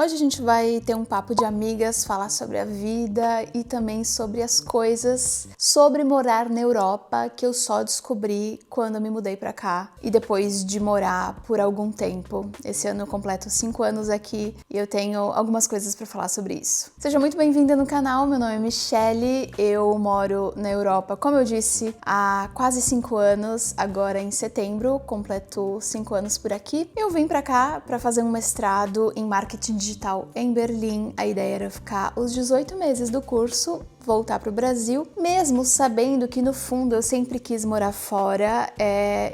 Hoje a gente vai ter um papo de amigas, falar sobre a vida e também sobre as coisas sobre morar na Europa que eu só descobri quando eu me mudei pra cá e depois de morar por algum tempo. Esse ano eu completo 5 anos aqui e eu tenho algumas coisas pra falar sobre isso. Seja muito bem-vinda no canal, meu nome é Michelle, eu moro na Europa, como eu disse, há quase 5 anos, agora em setembro, completo 5 anos por aqui. Eu vim pra cá pra fazer um mestrado em marketing digital em Berlim. A ideia era ficar os 18 meses do curso, voltar para o Brasil, mesmo sabendo que no fundo eu sempre quis morar fora,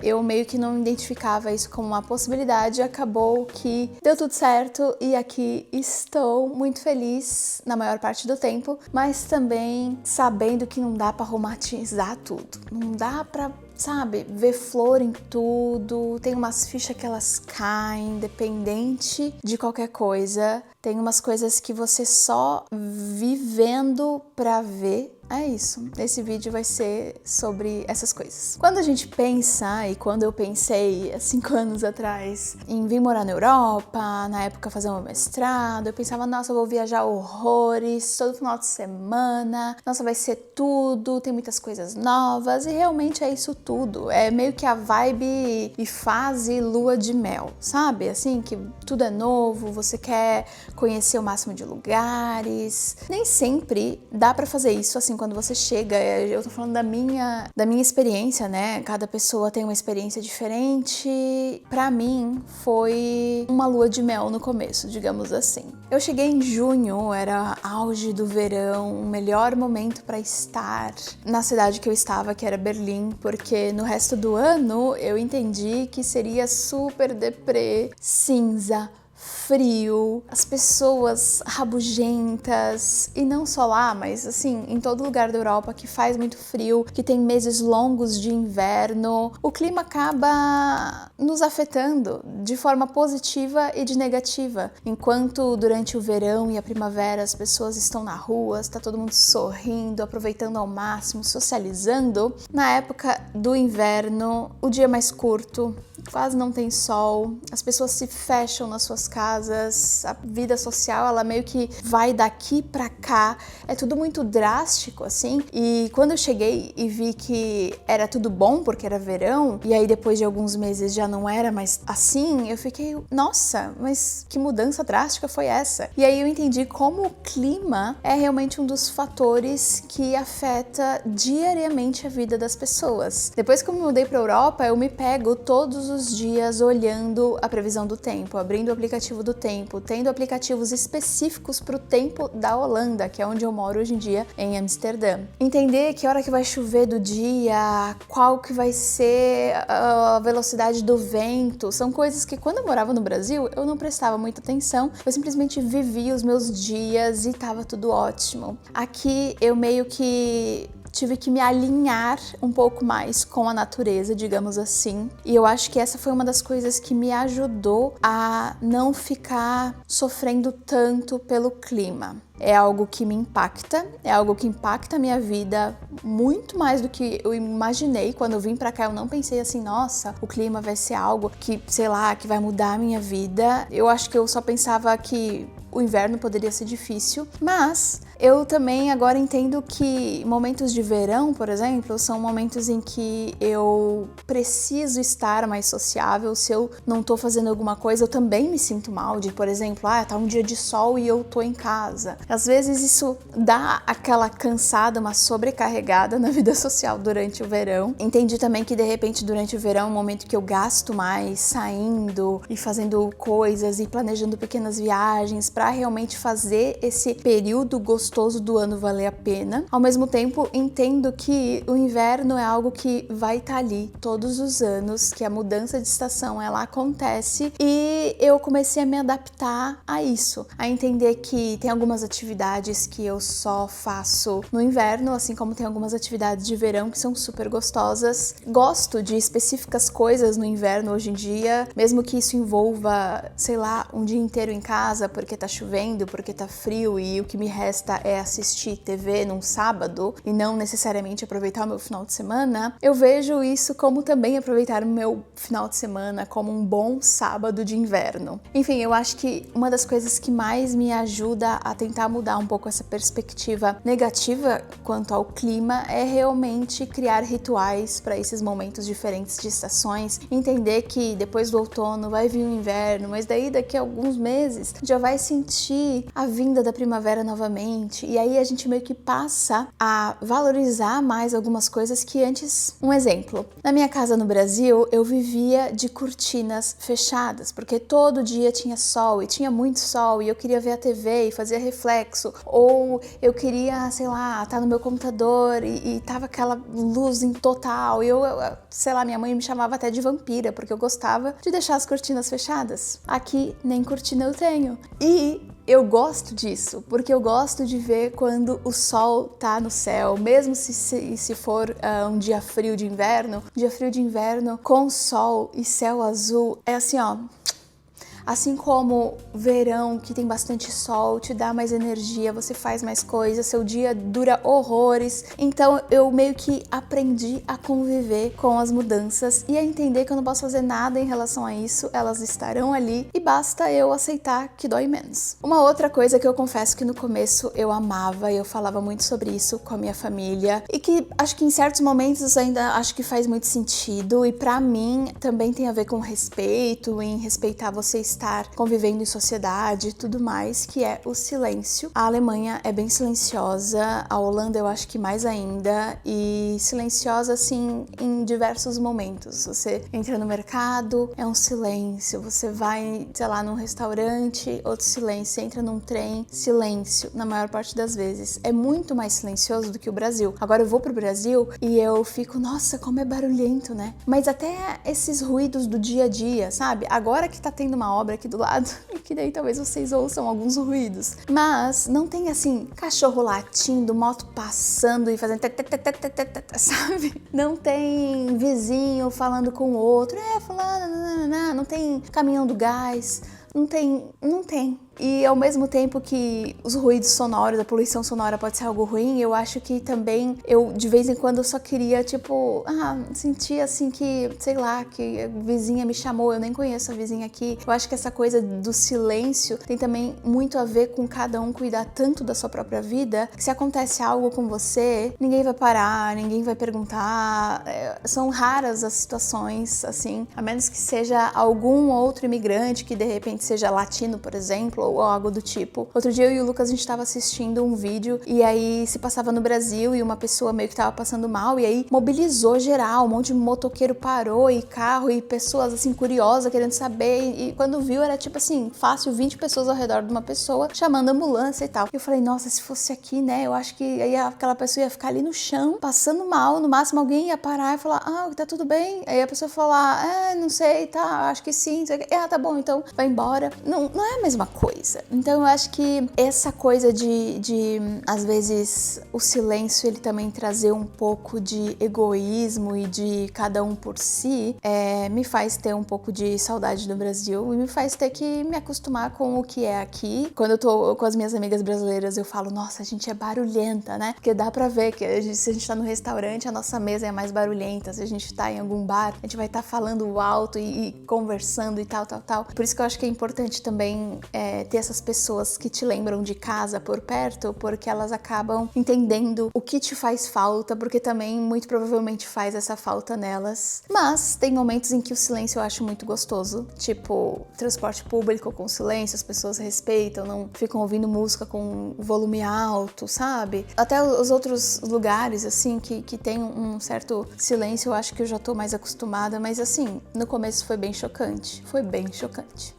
eu meio que não identificava isso como uma possibilidade. Acabou que deu tudo certo e aqui estou muito feliz na maior parte do tempo, mas também sabendo que não dá para romantizar tudo, não dá para, sabe, ver flor em tudo, tem umas fichas que elas caem, independente de qualquer coisa, tem umas coisas que você só vivendo pra ver. É isso, esse vídeo vai ser sobre essas coisas. Quando a gente pensa, e quando eu pensei há 5 anos atrás em vir morar na Europa, na época fazer um mestrado, eu pensava, nossa, eu vou viajar horrores, todo final de semana, nossa, vai ser tudo, tem muitas coisas novas, e realmente é isso tudo. É meio que a vibe e fase lua de mel, sabe? Assim, que tudo é novo, você quer conhecer o máximo de lugares. Nem sempre dá pra fazer isso assim quando você chega. Eu tô falando da minha experiência, né? Cada pessoa tem uma experiência diferente. Pra mim, foi uma lua de mel no começo, digamos assim. Eu cheguei em junho, era auge do verão, o melhor momento pra estar na cidade que eu estava, que era Berlim, porque no resto do ano eu entendi que seria super deprê, cinza, frio, as pessoas rabugentas, e não só lá, mas assim, em todo lugar da Europa que faz muito frio, que tem meses longos de inverno, o clima acaba nos afetando de forma positiva e de negativa. Enquanto durante o verão e a primavera as pessoas estão na rua, está todo mundo sorrindo, aproveitando ao máximo, socializando, na época do inverno, o dia é mais curto, quase não tem sol, as pessoas se fecham nas suas casas, a vida social ela meio que vai daqui pra cá, é tudo muito drástico assim. E quando eu cheguei e vi que era tudo bom porque era verão, e aí depois de alguns meses já não era mais assim, eu fiquei, nossa, mas que mudança drástica foi essa? E aí eu entendi como o clima é realmente um dos fatores que afeta diariamente a vida das pessoas. Depois que eu me mudei pra Europa, eu me pego todos os dias olhando a previsão do tempo, abrindo o aplicativo do tempo, tendo aplicativos específicos para o tempo da Holanda, que é onde eu moro hoje em dia, em Amsterdã. Entender que hora que vai chover do dia, qual que vai ser a velocidade do vento, são coisas que quando eu morava no Brasil eu não prestava muita atenção, eu simplesmente vivia os meus dias e tava tudo ótimo. Aqui eu meio que tive que me alinhar um pouco mais com a natureza, digamos assim. E eu acho que essa foi uma das coisas que me ajudou a não ficar sofrendo tanto pelo clima. É algo que me impacta, é algo que impacta a minha vida muito mais do que eu imaginei. Quando eu vim pra cá, eu não pensei assim, nossa, o clima vai ser algo que, sei lá, que vai mudar a minha vida. Eu acho que eu só pensava que o inverno poderia ser difícil, mas eu também agora entendo que momentos de verão, por exemplo, são momentos em que eu preciso estar mais sociável. Se eu não tô fazendo alguma coisa, eu também me sinto mal de, por exemplo, tá um dia de sol e eu tô em casa. Às vezes isso dá aquela cansada, uma sobrecarregada na vida social durante o verão. Entendi também que de repente durante o verão é um momento que eu gasto mais saindo e fazendo coisas e planejando pequenas viagens para realmente fazer esse período gostoso do ano valer a pena. Ao mesmo tempo, entendo que o inverno é algo que vai estar ali todos os anos, que a mudança de estação ela acontece, e eu comecei a me adaptar a isso, a entender que tem algumas atividades que eu só faço no inverno, assim como tem algumas atividades de verão que são super gostosas. Gosto de específicas coisas no inverno hoje em dia, mesmo que isso envolva, sei lá, um dia inteiro em casa porque tá chovendo, porque tá frio e o que me resta é assistir TV num sábado e não necessariamente aproveitar o meu final de semana, eu vejo isso como também aproveitar o meu final de semana como um bom sábado de inverno. Enfim, eu acho que uma das coisas que mais me ajuda a tentar mudar um pouco essa perspectiva negativa quanto ao clima é realmente criar rituais para esses momentos diferentes de estações, entender que depois do outono vai vir o inverno, mas daí daqui a alguns meses já vai sentir a vinda da primavera novamente, e aí a gente meio que passa a valorizar mais algumas coisas que antes. Um exemplo, na minha casa no Brasil eu vivia de cortinas fechadas, porque todo dia tinha sol e tinha muito sol e eu queria ver a TV e fazia reflexo, ou eu queria, sei lá, estar no meu computador e tava aquela luz em total e eu, sei lá, minha mãe me chamava até de vampira porque eu gostava de deixar as cortinas fechadas. Aqui nem cortina eu tenho. E eu gosto disso, porque eu gosto de ver quando o sol tá no céu, mesmo se for um dia frio de inverno, com sol e céu azul, é assim, ó. Assim como verão, que tem bastante sol, te dá mais energia, você faz mais coisas, seu dia dura horrores. Então eu meio que aprendi a conviver com as mudanças e a entender que eu não posso fazer nada em relação a isso, elas estarão ali e basta eu aceitar que dói menos. Uma outra coisa que eu confesso que no começo eu amava e eu falava muito sobre isso com a minha família e que acho que em certos momentos ainda acho que faz muito sentido e pra mim também tem a ver com respeito, em respeitar vocês estar convivendo em sociedade e tudo mais, que é o silêncio. A Alemanha é bem silenciosa, a Holanda eu acho que mais ainda, e silenciosa assim em diversos momentos. Você entra no mercado, é um silêncio, você vai, sei lá, num restaurante, outro silêncio, você entra num trem, silêncio, na maior parte das vezes. É muito mais silencioso do que o Brasil. Agora eu vou pro Brasil e eu fico, nossa, como é barulhento, né? Mas até esses ruídos do dia a dia, sabe? Agora que tá tendo uma obra aqui do lado, que daí talvez vocês ouçam alguns ruídos. Mas não tem assim, cachorro latindo, moto passando e fazendo sabe? Não tem vizinho falando com o outro, fulano, não tem caminhão do gás, não tem. E ao mesmo tempo que os ruídos sonoros, a poluição sonora pode ser algo ruim, eu acho que também eu de vez em quando eu só queria sentir assim que, sei lá, que a vizinha me chamou, eu nem conheço a vizinha aqui. Eu acho que essa coisa do silêncio tem também muito a ver com cada um cuidar tanto da sua própria vida, que se acontece algo com você, ninguém vai parar, ninguém vai perguntar. São raras as situações assim, a menos que seja algum outro imigrante que de repente seja latino, por exemplo, ou algo do tipo. Outro dia eu e o Lucas, a gente tava assistindo um vídeo e aí se passava no Brasil e uma pessoa meio que tava passando mal e aí mobilizou geral, um monte de motoqueiro parou e carro e pessoas assim curiosas querendo saber e quando viu era tipo assim, fácil 20 pessoas ao redor de uma pessoa chamando ambulância e tal. E eu falei, nossa, se fosse aqui, né, eu acho que aí aquela pessoa ia ficar ali no chão, passando mal, no máximo alguém ia parar e falar, tá tudo bem? Aí a pessoa ia falar, não sei, tá, acho que sim, tá bom, então vai embora. Não é a mesma coisa. Então eu acho que essa coisa de às vezes o silêncio ele também trazer um pouco de egoísmo e de cada um por si me faz ter um pouco de saudade do Brasil e me faz ter que me acostumar com o que é aqui. Quando eu tô com as minhas amigas brasileiras eu falo, nossa, a gente é barulhenta, né? Porque dá pra ver que se a gente tá no restaurante a nossa mesa é mais barulhenta, se a gente tá em algum bar a gente vai estar falando alto e conversando e tal. Por isso que eu acho que é importante também ter essas pessoas que te lembram de casa por perto, porque elas acabam entendendo o que te faz falta, porque também muito provavelmente faz essa falta nelas. Mas tem momentos em que o silêncio eu acho muito gostoso, tipo transporte público com silêncio, as pessoas respeitam, não ficam ouvindo música com volume alto, sabe? Até os outros lugares assim que tem um certo silêncio, eu acho que eu já tô mais acostumada, mas assim, no começo foi bem chocante.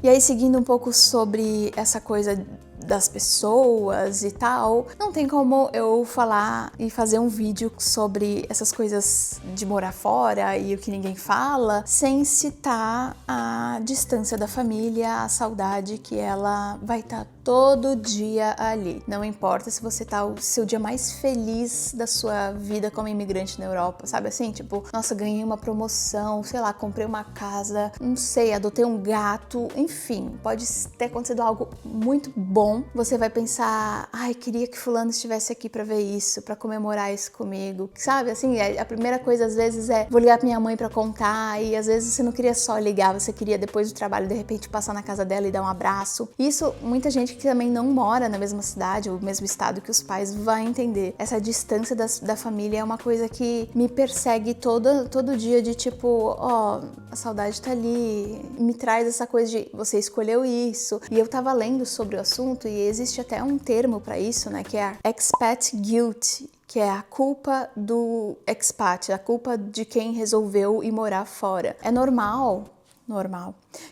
E aí, seguindo um pouco sobre essa coisa das pessoas e tal, não tem como eu falar e fazer um vídeo sobre essas coisas de morar fora e o que ninguém fala, sem citar a distância da família, a saudade que ela vai estar todo dia ali. Não importa se você tá o seu dia mais feliz da sua vida como imigrante na Europa, sabe assim? Tipo, nossa, ganhei uma promoção, sei lá, comprei uma casa, não sei, adotei um gato, enfim, pode ter acontecido algo muito bom bom, você vai pensar, ai, queria que fulano estivesse aqui pra ver isso, pra comemorar isso comigo, sabe? Assim, a primeira coisa às vezes é, vou ligar pra minha mãe pra contar, e às vezes você não queria só ligar, você queria depois do trabalho, de repente, passar na casa dela e dar um abraço. Isso, muita gente que também não mora na mesma cidade ou mesmo estado que os pais vai entender. Essa distância da família é uma coisa que me persegue todo dia, de tipo, ó, a saudade tá ali, me traz essa coisa de você escolheu isso. E eu tava lendo sobre o assunto e existe até um termo pra isso, né, que é a expat guilt, que é a culpa do expat, a culpa de quem resolveu ir morar fora. É normal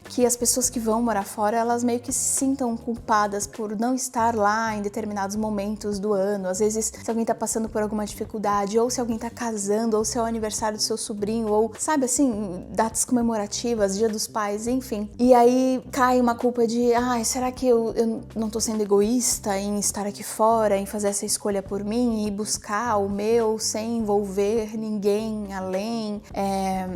que as pessoas que vão morar fora, elas meio que se sintam culpadas por não estar lá em determinados momentos do ano. Às vezes, se alguém tá passando por alguma dificuldade, ou se alguém tá casando, ou se é o aniversário do seu sobrinho, ou, sabe assim, datas comemorativas, Dia dos Pais, enfim. E aí cai uma culpa de, ai, será que eu não tô sendo egoísta em estar aqui fora, em fazer essa escolha por mim e buscar o meu sem envolver ninguém além?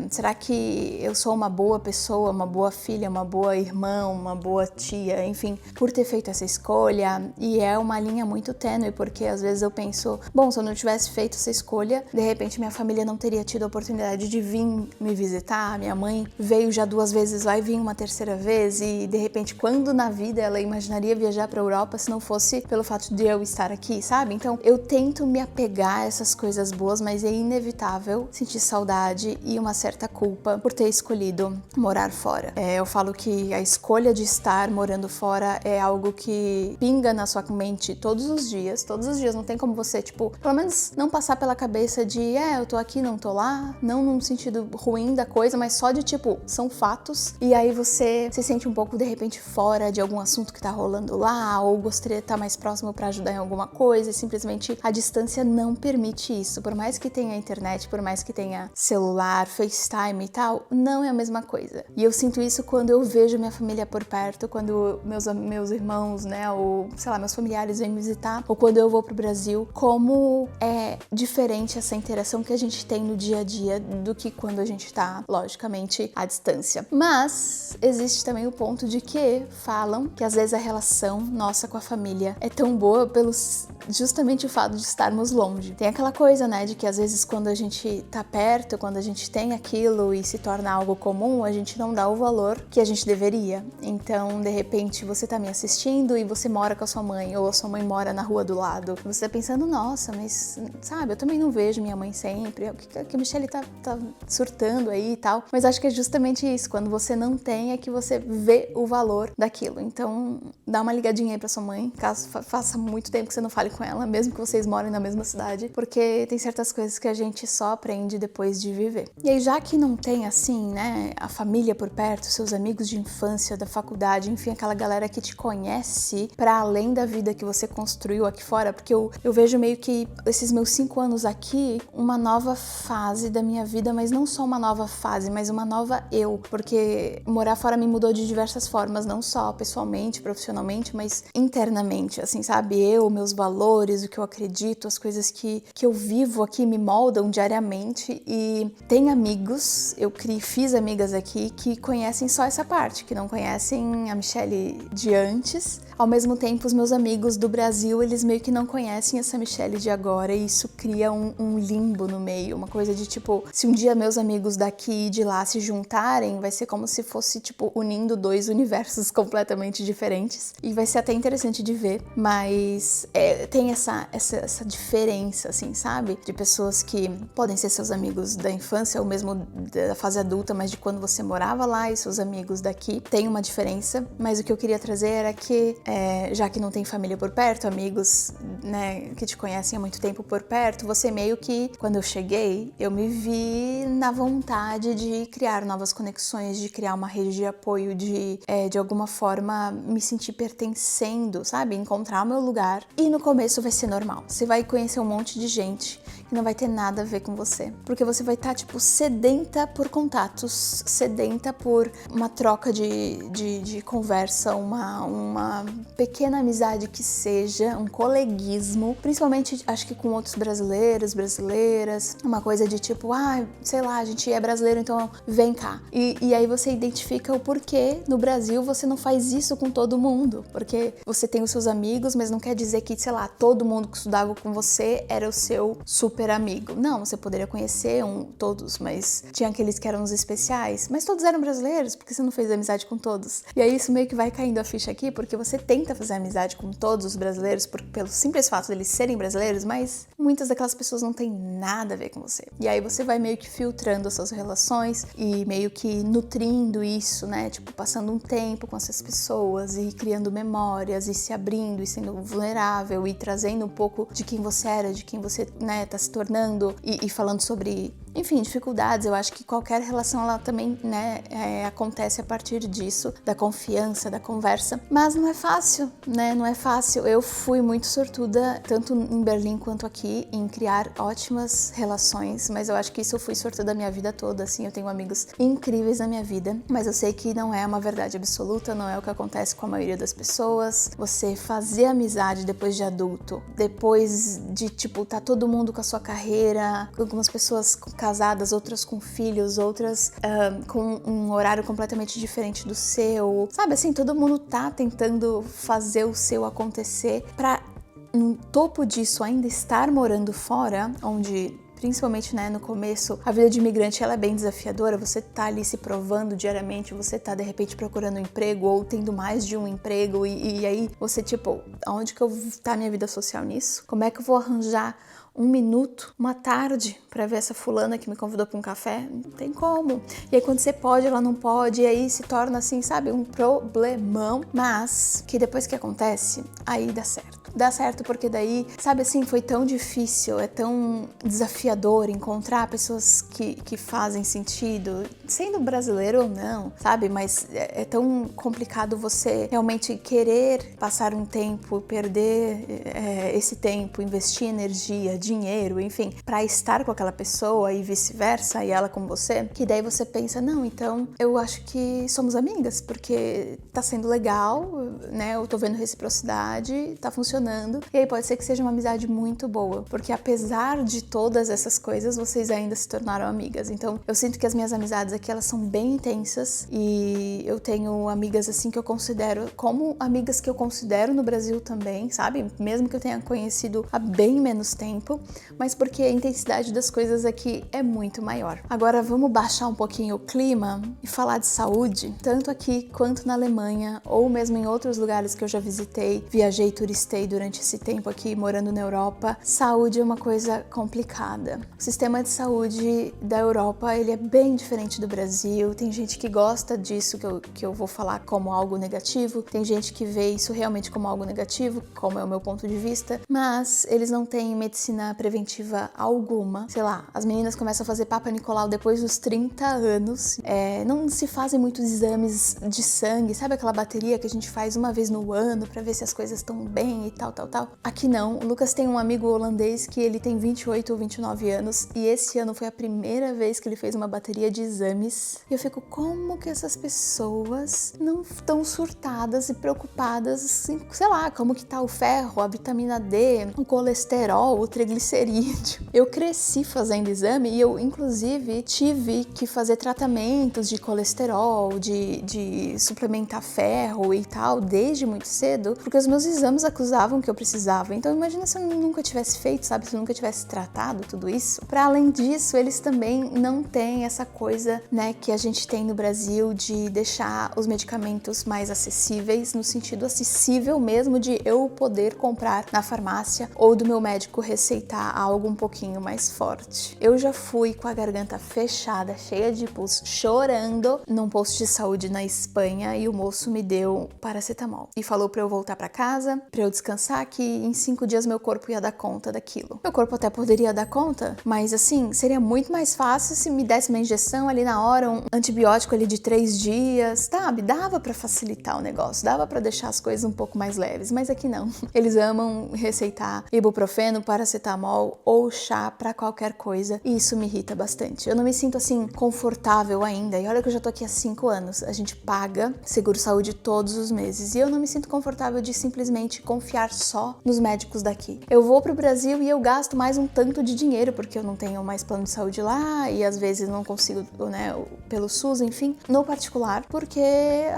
Será que eu sou uma boa pessoa, uma boa filha, uma boa irmã, uma boa tia, enfim, por ter feito essa escolha? E é uma linha muito tênue, porque às vezes eu penso, bom, se eu não tivesse feito essa escolha, de repente minha família não teria tido a oportunidade de vir me visitar, minha mãe veio já 2 vezes, vai vir uma 3ª vez, e de repente quando na vida ela imaginaria viajar pra Europa se não fosse pelo fato de eu estar aqui, sabe? Então eu tento me apegar a essas coisas boas, mas é inevitável sentir saudade e uma certa culpa por ter escolhido morar fora. Eu falo que a escolha de estar morando fora é algo que pinga na sua mente todos os dias, não tem como você, tipo, pelo menos não passar pela cabeça de, eu tô aqui, não tô lá, não num sentido ruim da coisa, mas só de, tipo, são fatos, e aí você se sente um pouco, de repente, fora de algum assunto que tá rolando lá, ou gostaria de estar mais próximo pra ajudar em alguma coisa, e simplesmente a distância não permite isso. Por mais que tenha internet, por mais que tenha celular, FaceTime e tal, não é a mesma coisa. E eu sinto isso quando eu vejo minha família por perto, quando meus irmãos, né, ou sei lá, meus familiares vêm me visitar, ou quando eu vou pro Brasil, como é diferente essa interação que a gente tem no dia a dia do que quando a gente tá, logicamente, à distância. Mas existe também o ponto de que falam que às vezes a relação nossa com a família é tão boa justamente o fato de estarmos longe. Tem aquela coisa, né, de que às vezes quando a gente tá perto, quando a gente tem aquilo e se torna algo comum, a gente não dá o valor que a gente deveria. Então, de repente, você tá me assistindo e você mora com a sua mãe, ou a sua mãe mora na rua do lado. Você tá pensando, nossa, mas, sabe, eu também não vejo minha mãe sempre. O que a Michelle tá surtando aí e tal. Mas acho que é justamente isso. Quando você não tem, é que você vê o valor daquilo. Então, dá uma ligadinha aí pra sua mãe, caso faça muito tempo que você não fale com ela, mesmo que vocês morem na mesma cidade, porque tem certas coisas que a gente só aprende depois de viver. E aí, já que não tem, assim, né, a família por perto, seus amigos de infância, da faculdade, enfim, aquela galera que te conhece para além da vida que você construiu aqui fora, porque eu vejo meio que esses meus 5 anos aqui, uma nova fase da minha vida, mas não só uma nova fase, mas uma nova eu, porque morar fora me mudou de diversas formas, não só pessoalmente, profissionalmente, mas internamente, assim, sabe? Meus valores, o que eu acredito, as coisas que eu vivo aqui me moldam diariamente, e tem amigos, fiz amigas aqui que conhecem só essa parte, que não conhecem a Michelle de antes. Ao mesmo tempo, os meus amigos do Brasil, eles meio que não conhecem essa Michelle de agora, e isso cria um limbo no meio, uma coisa de tipo, se um dia meus amigos daqui e de lá se juntarem, vai ser como se fosse tipo unindo 2 universos completamente diferentes, e vai ser até interessante de ver, mas tem essa diferença, assim, sabe? De pessoas que podem ser seus amigos da infância ou mesmo da fase adulta, mas de quando você morava lá, e seus amigos daqui, tem uma diferença. Mas o que eu queria trazer era que, já que não tem família por perto, amigos, né, que te conhecem há muito tempo por perto, você meio que, quando eu cheguei, eu me vi na vontade de criar novas conexões, de criar uma rede de apoio, de alguma forma me sentir pertencendo, sabe? Encontrar o meu lugar. E no começo vai ser normal. Você vai conhecer um monte de gente e não vai ter nada a ver com você. Porque você vai estar, tipo, sedenta por contatos, sedenta por uma troca de conversa, uma pequena amizade que seja, um coleguismo, principalmente acho que com outros brasileiros, brasileiras, uma coisa de tipo, sei lá, a gente é brasileiro, então vem cá. E aí você identifica o porquê no Brasil você não faz isso com todo mundo, porque você tem os seus amigos, mas não quer dizer que, sei lá, todo mundo que estudava com você era o seu super amigo. Não, você poderia conhecer todos, mas tinha aqueles que eram os especiais, mas todos eram brasileiros, porque você não fez amizade com todos. E aí isso meio que vai caindo a ficha aqui, porque você tenta fazer amizade com todos os brasileiros pelo simples fato deles serem brasileiros, mas muitas daquelas pessoas não têm nada a ver com você. E aí você vai meio que filtrando as suas relações e meio que nutrindo isso, né? Tipo, passando um tempo com essas pessoas e criando memórias e se abrindo e sendo vulnerável e trazendo um pouco de quem você era, de quem você, né, tá se tornando e falando sobre, enfim, dificuldades. Eu acho que qualquer relação, ela também, né, acontece a partir disso, da confiança, da conversa. Mas não é fácil, né? Não é fácil. Eu fui muito sortuda, tanto em Berlim quanto aqui, em criar ótimas relações, mas eu acho que isso eu fui sortuda a minha vida toda, assim. Eu tenho amigos incríveis na minha vida, mas eu sei que não é uma verdade absoluta, não é o que acontece com a maioria das pessoas. Você fazer amizade depois de adulto, depois de, tipo, tá todo mundo com a sua carreira, algumas pessoas casadas, outras com filhos, outras com um horário completamente diferente do seu, sabe, assim, todo mundo tá tentando fazer o seu acontecer pra, no topo disso, ainda estar morando fora, onde principalmente, né, no começo, a vida de imigrante, ela é bem desafiadora, você tá ali se provando diariamente, você tá de repente procurando um emprego ou tendo mais de um emprego e aí você tipo, aonde que eu tá minha vida social nisso? Como é que eu vou arranjar um minuto, uma tarde, pra ver essa fulana que me convidou pra um café? Não tem como. E aí quando você pode, ela não pode, e aí se torna assim, sabe, um problemão, mas que depois que acontece, aí dá certo. Dá certo porque daí, sabe assim, foi tão difícil, é tão desafiador encontrar pessoas que fazem sentido, sendo brasileiro ou não, sabe? Mas é tão complicado você realmente querer passar um tempo, perder esse tempo, investir energia, dinheiro, enfim, pra estar com aquela pessoa e vice-versa, e ela com você, que daí você pensa, não, então eu acho que somos amigas, porque tá sendo legal, né? Eu tô vendo reciprocidade, tá funcionando. E aí pode ser que seja uma amizade muito boa, porque apesar de todas essas coisas, vocês ainda se tornaram amigas. Então eu sinto que as minhas amizades aqui, elas são bem intensas e eu tenho amigas assim que eu considero como amigas que eu considero no Brasil também, sabe? Mesmo que eu tenha conhecido há bem menos tempo, mas porque a intensidade das coisas aqui é muito maior. Agora vamos baixar um pouquinho o clima e falar de saúde, tanto aqui quanto na Alemanha ou mesmo em outros lugares que eu já visitei, viajei, turistei durante esse tempo aqui morando na Europa. Saúde é uma coisa complicada. O sistema de saúde da Europa, ele é bem diferente do Brasil. Tem gente que gosta disso que eu vou falar como algo negativo, tem gente que vê isso realmente como algo negativo, como é o meu ponto de vista, mas eles não têm medicina preventiva alguma. Sei lá, as meninas começam a fazer Papa Nicolau depois dos 30 anos, não se fazem muitos exames de sangue, sabe aquela bateria que a gente faz uma vez no ano pra ver se as coisas estão bem e tal. Aqui não. O Lucas tem um amigo holandês que ele tem 28 ou 29 anos e esse ano foi a primeira vez que ele fez uma bateria de exames. E eu fico, como que essas pessoas não estão surtadas e preocupadas, assim, sei lá, como que tá o ferro, a vitamina D, o colesterol, o triglicerídeo. Eu cresci fazendo exame e eu, inclusive, tive que fazer tratamentos de colesterol, de suplementar ferro e tal, desde muito cedo, porque os meus exames acusavam que eu precisava. Então imagina se eu nunca tivesse feito, sabe? Se eu nunca tivesse tratado tudo isso. Para além disso, eles também não têm essa coisa, né, que a gente tem no Brasil de deixar os medicamentos mais acessíveis, no sentido acessível mesmo de eu poder comprar na farmácia ou do meu médico receitar algo um pouquinho mais forte. Eu já fui com a garganta fechada, cheia de pus, chorando num posto de saúde na Espanha e o moço me deu paracetamol e falou para eu voltar para casa, para eu descansar, que em 5 dias meu corpo ia dar conta daquilo. Meu corpo até poderia dar conta, mas assim, seria muito mais fácil se me desse uma injeção ali na hora, um antibiótico ali de 3 dias, sabe? Dava pra facilitar o negócio, dava pra deixar as coisas um pouco mais leves, mas aqui não. Eles amam receitar ibuprofeno, paracetamol paracetamol ou chá pra qualquer coisa, e isso me irrita bastante. Eu não me sinto assim confortável ainda, e olha que eu já tô aqui há 5 anos, a gente paga seguro-saúde todos os meses, e eu não me sinto confortável de simplesmente confiar só nos médicos daqui. Eu vou pro Brasil e eu gasto mais um tanto de dinheiro, porque eu não tenho mais plano de saúde lá, e às vezes não consigo, né, pelo SUS, enfim, no particular, porque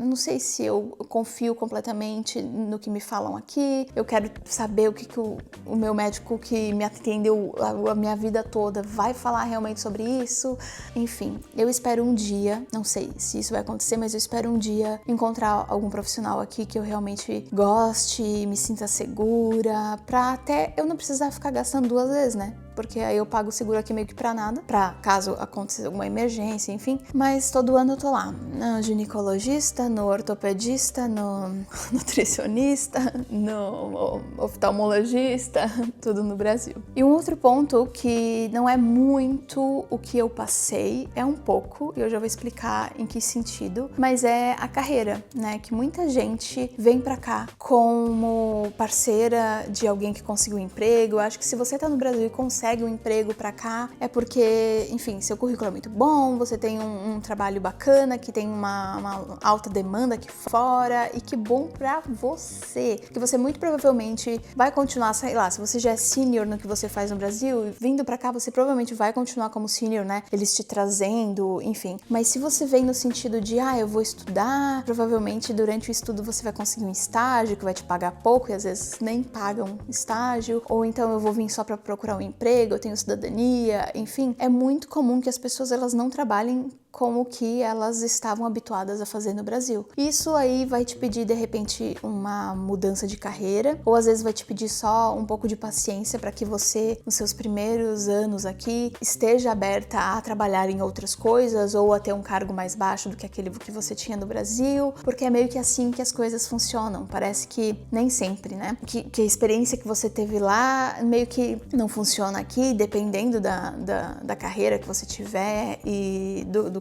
não sei se eu confio completamente no que me falam aqui, eu quero saber o que o meu médico que me atendeu a minha vida toda vai falar realmente sobre isso. Enfim, eu espero um dia, não sei se isso vai acontecer, mas eu espero um dia encontrar algum profissional aqui que eu realmente goste, me sinta segura, pra até eu não precisar ficar gastando 2 vezes, né? Porque aí eu pago o seguro aqui meio que pra nada, pra caso aconteça alguma emergência, enfim. Mas todo ano eu tô lá, no ginecologista, no ortopedista, no nutricionista, no oftalmologista, tudo no Brasil. E um outro ponto que não é muito o que eu passei, é um pouco, e eu já vou explicar em que sentido, mas é a carreira, né? Que muita gente vem pra cá como parceira de alguém que conseguiu um emprego. Eu acho que se você tá no Brasil e consegue um emprego pra cá, é porque, enfim, seu currículo é muito bom, você tem um trabalho bacana, que tem uma alta demanda aqui fora, e que bom pra você, porque você muito provavelmente vai continuar, sei lá, se você já é sênior no que você faz no Brasil, vindo pra cá você provavelmente vai continuar como sênior, né, eles te trazendo, enfim. Mas se você vem no sentido de, eu vou estudar, provavelmente durante o estudo você vai conseguir um estágio que vai te pagar pouco, e às vezes nem pagam estágio, ou então eu vou vir só pra procurar um emprego, eu tenho cidadania, enfim, é muito comum que as pessoas elas não trabalhem como que elas estavam habituadas a fazer no Brasil. Isso aí vai te pedir, de repente, uma mudança de carreira, ou às vezes vai te pedir só um pouco de paciência para que você, nos seus primeiros anos aqui, esteja aberta a trabalhar em outras coisas, ou a ter um cargo mais baixo do que aquele que você tinha no Brasil, porque é meio que assim que as coisas funcionam. Parece que nem sempre, né? Que a experiência que você teve lá meio que não funciona aqui, dependendo da carreira que você tiver e do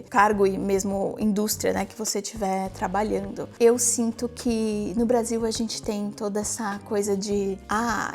cargo e mesmo indústria, né, que você estiver trabalhando. Eu sinto que no Brasil a gente tem toda essa coisa de,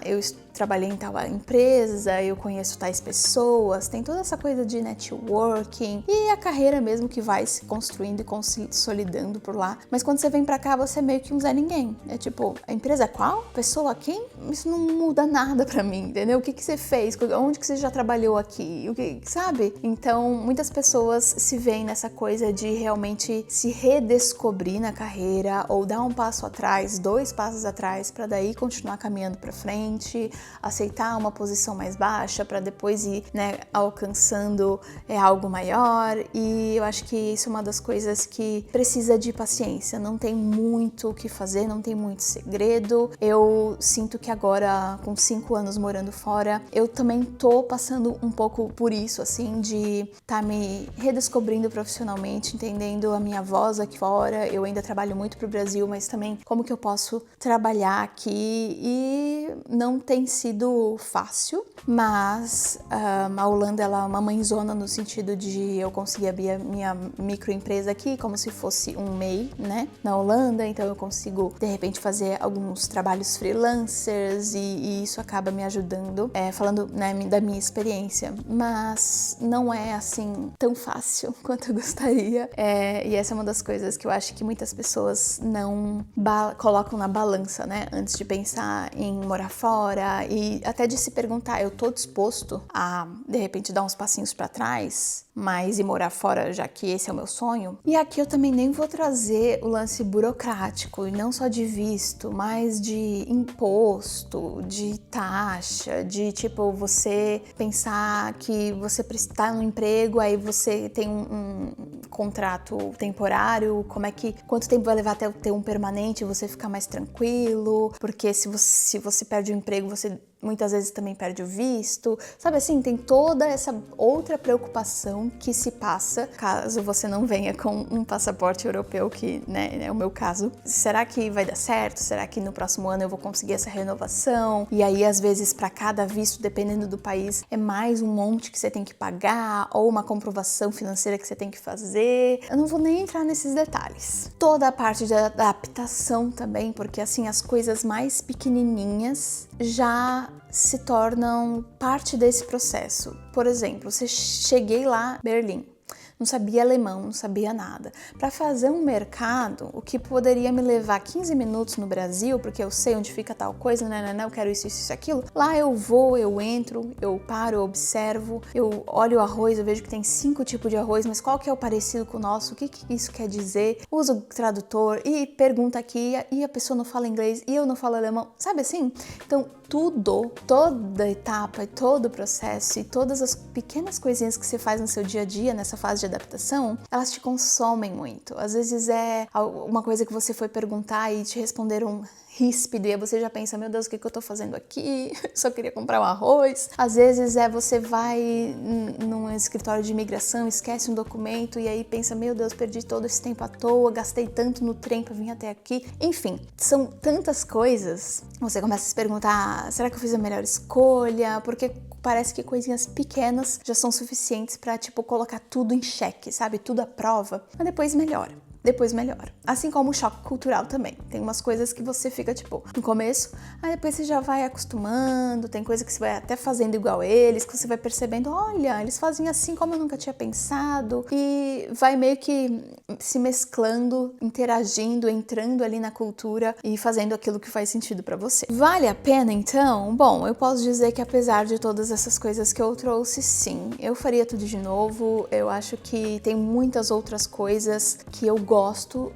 eu trabalhei em tal empresa, eu conheço tais pessoas, tem toda essa coisa de networking e a carreira mesmo que vai se construindo e consolidando por lá. Mas quando você vem pra cá, você é meio que um Zé Ninguém. É tipo, a empresa é qual? Pessoa quem? Isso não muda nada pra mim, entendeu? O que você fez? Onde que você já trabalhou aqui? O que, sabe? Então, muitas pessoas se veem nessa coisa de realmente se redescobrir na carreira ou dar um passo atrás, 2 passos atrás, pra daí continuar caminhando pra frente, aceitar uma posição mais baixa para depois ir, né, alcançando algo maior. E eu acho que isso é uma das coisas que precisa de paciência, não tem muito o que fazer, não tem muito segredo. Eu sinto que agora, com 5 anos morando fora, eu também tô passando um pouco por isso, assim, de tá me redescobrindo profissionalmente, entendendo a minha voz aqui fora. Eu ainda trabalho muito pro Brasil, mas também como que eu posso trabalhar aqui, e não tem sido fácil, mas a Holanda ela é uma mãezona no sentido de eu conseguir abrir a minha microempresa aqui como se fosse um MEI, né, na Holanda, então eu consigo de repente fazer alguns trabalhos freelancers e isso acaba me ajudando, falando, né, da minha experiência, mas não é assim tão fácil quanto eu gostaria, e essa é uma das coisas que eu acho que muitas pessoas não colocam na balança, né, antes de pensar em morar fora e até de se perguntar, eu tô disposto a, de repente, dar uns passinhos pra trás, mas ir morar fora, já que esse é o meu sonho? E aqui eu também nem vou trazer o lance burocrático, e não só de visto, mas de imposto, de taxa, de, tipo, você pensar que você está no emprego, aí você tem um contrato temporário, quanto tempo vai levar até ter um permanente e você ficar mais tranquilo, porque se você perde o emprego, você muitas vezes também perde o visto, sabe assim, tem toda essa outra preocupação que se passa caso você não venha com um passaporte europeu, que, né, é o meu caso. Será que vai dar certo? Será que no próximo ano eu vou conseguir essa renovação? E aí, às vezes, para cada visto, dependendo do país, é mais um monte que você tem que pagar, ou uma comprovação financeira que você tem que fazer. Eu não vou nem entrar nesses detalhes. Toda a parte da adaptação também, porque assim, as coisas mais pequenininhas já morar se tornam parte desse processo. Por exemplo, cheguei lá em Berlim. Não sabia alemão, não sabia nada. Para fazer um mercado, o que poderia me levar 15 minutos no Brasil, porque eu sei onde fica tal coisa, não, eu quero isso, aquilo. Lá eu vou, eu entro, eu paro, eu observo, eu olho o arroz, eu vejo que tem 5 tipos de arroz, mas qual que é o parecido com o nosso? O que isso quer dizer? Uso o tradutor e pergunta aqui, e a pessoa não fala inglês, e eu não falo alemão, sabe assim? Então, toda etapa, todo o processo e todas as pequenas coisinhas que você faz no seu dia a dia, nessa fase de adaptação, elas te consomem muito. Às vezes é uma coisa que você foi perguntar e te responderam ríspido e aí você já pensa, meu Deus, o que eu tô fazendo aqui? Só queria comprar um arroz. Às vezes você vai num escritório de imigração, esquece um documento e aí pensa, meu Deus, perdi todo esse tempo à toa, gastei tanto no trem pra vir até aqui. Enfim, são tantas coisas. Você começa a se perguntar, será que eu fiz a melhor escolha? Porque parece que coisinhas pequenas já são suficientes pra, tipo, colocar tudo em xeque, sabe? Tudo à prova. Mas depois melhora. Assim como o choque cultural também. Tem umas coisas que você fica, tipo, no começo, aí depois você já vai acostumando, tem coisa que você vai até fazendo igual eles, que você vai percebendo, olha, eles fazem assim como eu nunca tinha pensado, e vai meio que se mesclando, interagindo, entrando ali na cultura e fazendo aquilo que faz sentido pra você. Vale a pena, então? Bom, eu posso dizer que apesar de todas essas coisas que eu trouxe, sim, eu faria tudo de novo. Eu acho que tem muitas outras coisas que eu gosto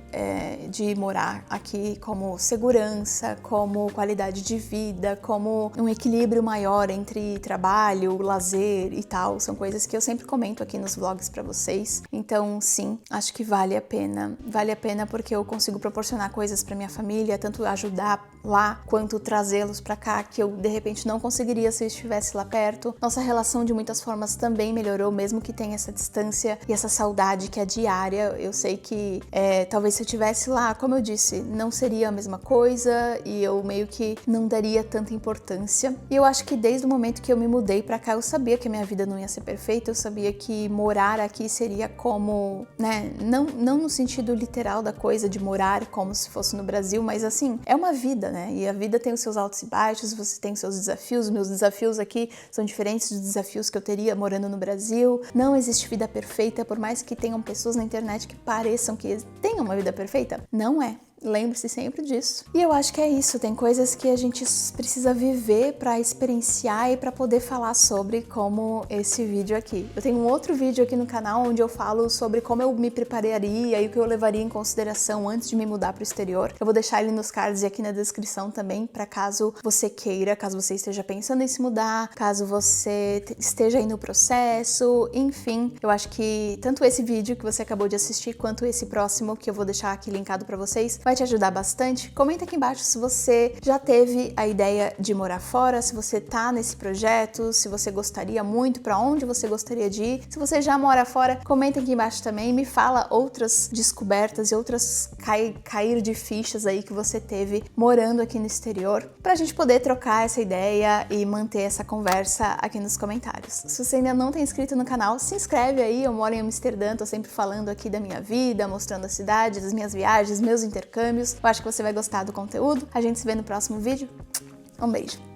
de morar aqui, como segurança, como qualidade de vida, como um equilíbrio maior entre trabalho, lazer e tal. São coisas que eu sempre comento aqui nos vlogs pra vocês. Então, sim, acho que vale a pena. Vale a pena porque eu consigo proporcionar coisas pra minha família, tanto ajudar lá, quanto trazê-los pra cá, que eu, de repente, não conseguiria se eu estivesse lá perto. Nossa relação, de muitas formas, também melhorou, mesmo que tenha essa distância e essa saudade que é diária. Eu sei que talvez se eu estivesse lá, como eu disse, não seria a mesma coisa e eu meio que não daria tanta importância. E eu acho que desde o momento que eu me mudei pra cá, eu sabia que a minha vida não ia ser perfeita, eu sabia que morar aqui seria como, né, não no sentido literal da coisa de morar como se fosse no Brasil, mas assim, é uma vida, né? E a vida tem os seus altos e baixos, você tem os seus desafios, meus desafios aqui são diferentes dos desafios que eu teria morando no Brasil. Não existe vida perfeita, por mais que tenham pessoas na internet que pareçam que tenham uma vida perfeita, não é. Lembre-se sempre disso. E eu acho que é isso, tem coisas que a gente precisa viver pra experienciar e pra poder falar sobre, como esse vídeo aqui. Eu tenho um outro vídeo aqui no canal onde eu falo sobre como eu me prepararia e o que eu levaria em consideração antes de me mudar pro exterior. Eu vou deixar ele nos cards e aqui na descrição também, pra caso você queira, caso você esteja pensando em se mudar, caso você esteja aí no processo, enfim. Eu acho que tanto esse vídeo que você acabou de assistir, quanto esse próximo, que eu vou deixar aqui linkado pra vocês, vai te ajudar bastante. Comenta aqui embaixo se você já teve a ideia de morar fora, se você tá nesse projeto, se você gostaria muito, pra onde você gostaria de ir. Se você já mora fora, comenta aqui embaixo também, me fala outras descobertas e outras cair de fichas aí que você teve morando aqui no exterior, pra gente poder trocar essa ideia e manter essa conversa aqui nos comentários. Se você ainda não tem inscrito no canal, se inscreve aí. Eu moro em Amsterdã, tô sempre falando aqui da minha vida, mostrando a cidade, das minhas viagens, meus intercâmbios. Eu acho que você vai gostar do conteúdo. A gente se vê no próximo vídeo. Um beijo!